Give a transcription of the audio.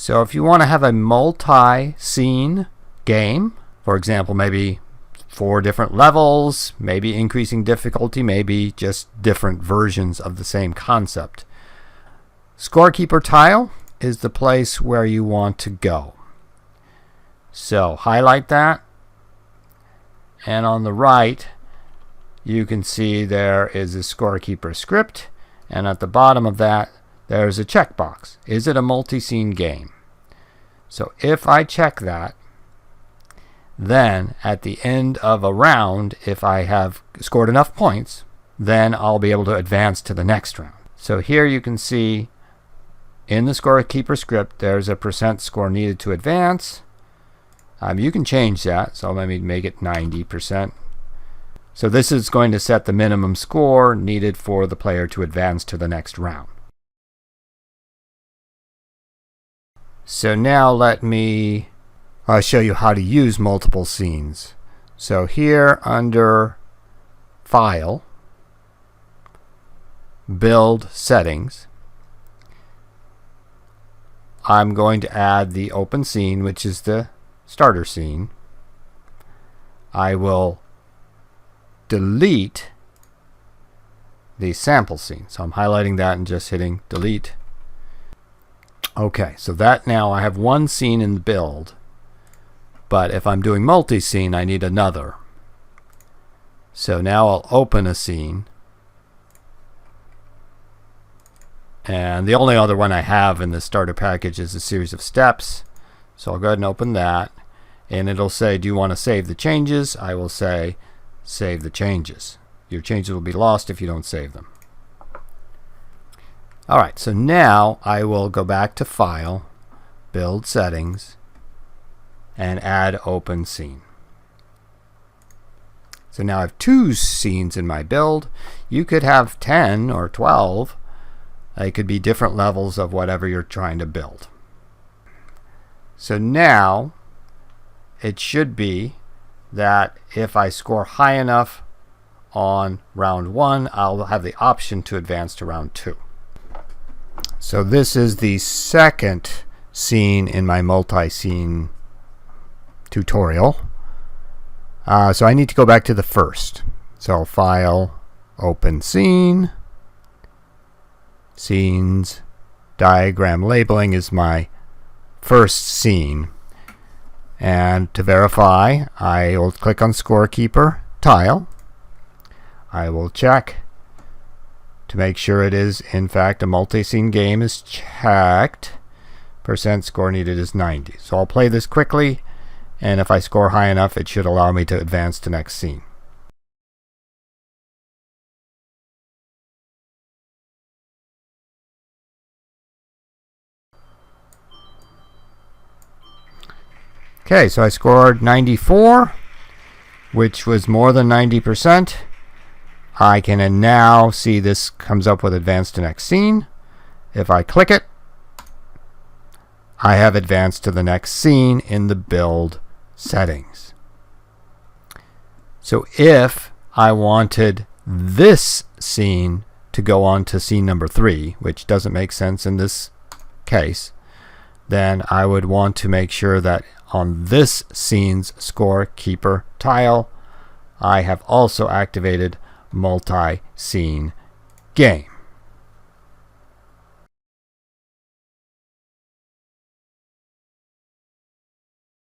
So if you want to have a multi-scene game, for example, maybe 4 different levels, maybe increasing difficulty, maybe just different versions of the same concept, ScoreKeeperTile is the place where you want to go. So highlight that, and on the right you can see there is a ScoreKeeper script, and at the bottom of that there's a checkbox. Is it a multi-scene game? So if I check that, then at the end of a round, if I have scored enough points, then I'll be able to advance to the next round. So here you can see in the ScoreKeeper script there's a % score needed to advance. You can change that, so let me make it 90%. So this is going to set the minimum score needed for the player to advance to the next round. So now let me show you how to use multiple scenes. So here under File, Build Settings, I'm going to add the open scene, which is the starter scene. I will delete the sample scene. So I'm highlighting that and just hitting delete. Okay, so that now I have one scene in the build, but if I'm doing multi-scene I need another. So now I'll open a scene, and the only other one I have in the starter package is a series of steps. So I'll go ahead and open that, and it'll say, do you want to save the changes? I will say save the changes. Your changes will be lost if you don't save them. Alright, so now I will go back to File, Build Settings, and add Open Scene. So now I have 2 scenes in my build. You could have 10 or 12. They could be different levels of whatever you're trying to build. So now it should be that if I score high enough on round 1, I'll have the option to advance to round 2. So this is the second scene in my multi-scene tutorial. So I need to go back to the first. So File, Open Scene, Scenes, Diagram Labeling is my first scene. And to verify, I will click on ScoreKeeperTile. I will check to make sure it is in fact a multi-scene game is checked. % score needed is 90. So I'll play this quickly, and if I score high enough it should allow me to advance to next scene. Okay, so I scored 94, which was more than 90%. I can now see this comes up with advance to next scene. If I click it, I have advanced to the next scene in the build settings. So if I wanted this scene to go on to scene number 3, which doesn't make sense in this case, then I would want to make sure that on this scene's ScoreKeeper tile I have also activated multi-scene game.